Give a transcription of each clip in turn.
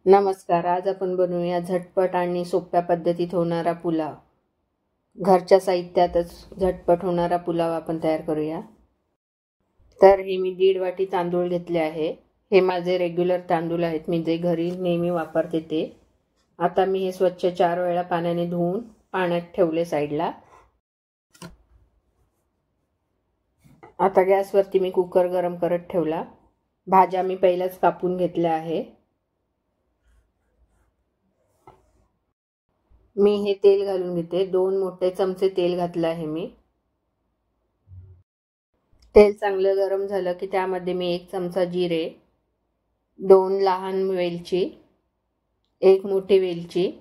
नमस्कार. आज आपण बनवूया झटपट आणि सोप्या पद्धतीत होणारा पुलाव. घरच्या साहित्यातच झटपट होणारा पुलाव आपण तयार करूया. तर हे मी 1.5 वाटी तांदूळ घेतले आहे. हे माझे रेग्युलर तांदूळ आहेत, मी जे घरी नेहमी वापरते ते. आता मी हे स्वच्छ 4 वेळा पाण्याने धुवून पाण्यात ठेवले साईडला. आता गॅसवरती मी कुकर गरम करत ठेवला. भाज्या मी पहिलाच कापून घेतल्या आहे. मी हे तेल घालून घेते. 2 मोठे चमचे तेल घातलं आहे मी. तेल चांगलं गरम झालं की त्यामध्ये मी 1 चमचा जिरे, 2 लहान वेलची, 1 मोठी वेलची,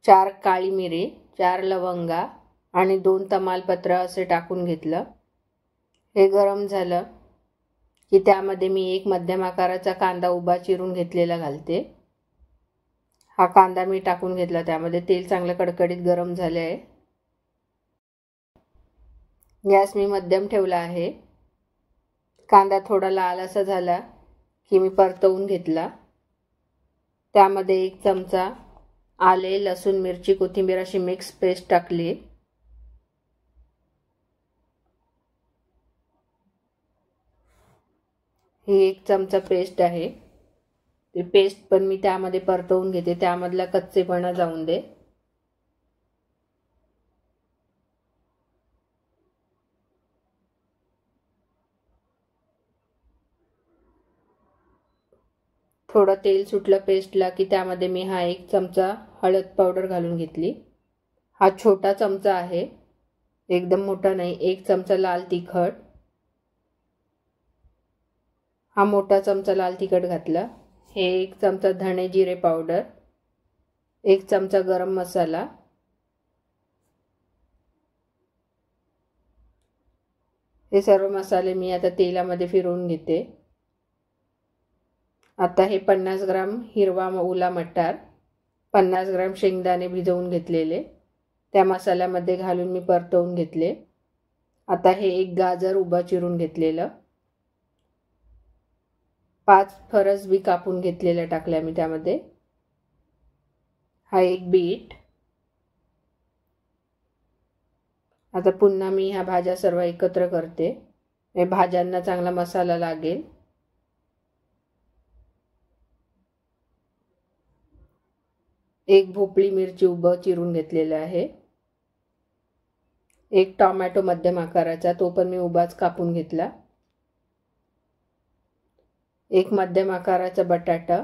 4 काळी मिरी, 4 लवंगा आणि 2 तमालपत्र असे टाकून घेतलं. हे गरम झालं की त्यामध्ये मी 1 मध्यम आकाराचा कांदा उभा चिरून घेतलेला घालते. हा कांदा मी टाकून घेतला. त्यामध्ये तेल चांगलं कडकडीत गरम झाले आहे. गॅस मी मध्यम ठेवला आहे. कांदा थोडा लाल असा झाला की मी परतवून घेतला. त्यामध्ये 1 चमचा आले, लसूण, मिरची, कोथिंबीर अशी मिक्स पेस्ट टाकली. ही 1 चमचा पेस्ट आहे. ती पेस्ट पण मी त्यामध्ये परतवून घेते. त्यामधला कच्चेपणा जाऊन दे. थोडं तेल सुटलं पेस्टला की त्यामध्ये मी हा 1 चमचा हळद पावडर घालून घेतली. हा छोटा चमचा आहे, एकदम मोठा नाही. 1 चमचा लाल तिखट, हा मोठा चमचा लाल तिखट घातला. हे 1 चमचा धणे जिरे पावडर, 1 चमचा गरम मसाला, हे सर्व मसाले मी आता तेलामध्ये फिरवून घेते. आता हे 50 ग्राम हिरवा ओला मटार, 50 ग्राम शेंगदाणे भिजवून घेतलेले त्या मसाल्यामध्ये घालून मी परतवून घेतले. आता हे 1 गाजर उभा चिरून घेतलेलं, 5 फरस बी कापून घेतलेल्या टाकल्या मी त्यामध्ये. हा 1 बीट. आता पुन्हा मी ह्या भाज्या सर्व एकत्र करते. हे भाज्यांना चांगला मसाला लागेल. एक भोपळी मिरची उभं चिरून घेतलेलं आहे. 1 टोमॅटो मध्यम आकाराचा, तो पण मी उभाच कापून घेतला. 1 मध्यम आकाराचा बटाटा,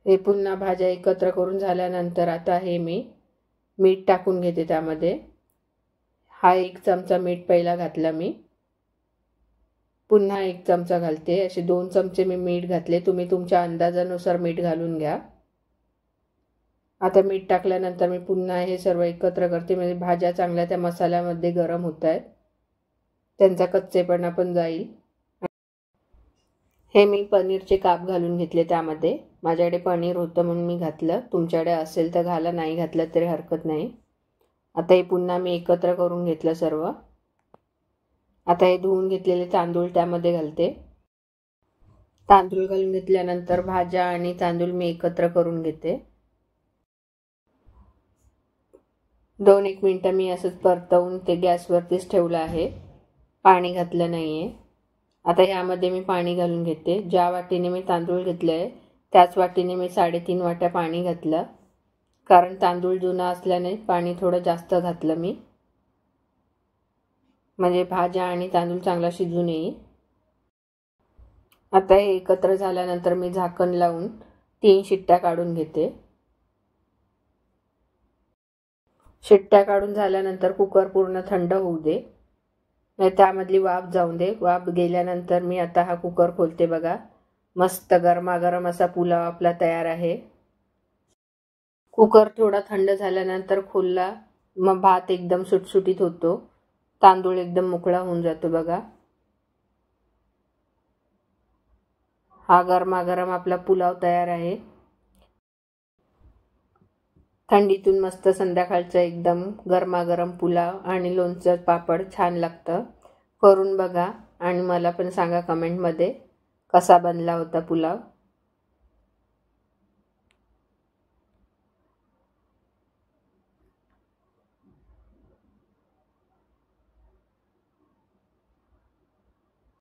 हे पुन्हा भाज्या एकत्र करून झाल्यानंतर आता हे मी मीठ टाकून घेते त्यामध्ये. हा 1 चमचा मीठ पहिला घातला मी. पुन्हा 1 चमचा घालते. असे 2 चमचे मी मीठ घातले. तुम्ही तुमच्या अंदाजानुसार मीठ घालून घ्या. आता मीठ टाकल्यानंतर मी पुन्हा हे सर्व एकत्र करते. म्हणजे भाज्या चांगल्या त्या मसाल्यामध्ये गरम होत आहेत, त्यांचा कच्चेपणा पण जाईल. हे मी पनीरचे काप घालून घेतले त्यामध्ये. माझ्याकडे पनीर होतं म्हणून मी घातलं. तुमच्याकडे असेल तर घाला, नाही घातलं तरी हरकत नाही. आता हे पुन्हा मी एकत्र करून घेतलं सर्व. आता हे धुवून घेतलेले तांदूळ त्यामध्ये घालते. तांदूळ घालून घेतल्यानंतर भाज्या आणि तांदूळ मी एकत्र करून घेते. 2-1 मिनटं मी असंच परतवून ते गॅसवरतीच ठेवलं आहे, पाणी घातलं नाही आहे. आता ह्यामध्ये मी पाणी घालून घेते. ज्या वाटीने मी तांदूळ घेतले आहे त्याच वाटीने मी 3.5 वाट्या पाणी घातलं, कारण तांदूळ जुना असल्याने पाणी थोडं जास्त घातलं मी, म्हणजे भाज्या आणि तांदूळ चांगला शिजून येईल. आता हे एकत्र झाल्यानंतर मी झाकण लावून 3 शिट्ट्या काढून घेते. शिट्ट्या काढून झाल्यानंतर कुकर पूर्ण थंड होऊ दे, नाही त्यामधली वाफ जाऊन दे. वाफ गेल्यानंतर मी आता हा कुकर खोलते. बघा, मस्त गरमागरम असा पुलाव आपला तयार आहे. कुकर थोडा थंड झाल्यानंतर खोलला, मग भात एकदम सुटसुटीत होतो, तांदूळ एकदम मोकळा होऊन जातो. बघा, हा गरमागरम आपला पुलाव तयार आहे. थंडीतून मस्त संध्याकाळचं एकदम गरमागरम पुलाव आणि लोणचं पापड छान लागतं. करून बघा. आणि मला पण सांगा कमेंटमध्ये कसा बनला होता पुलाव.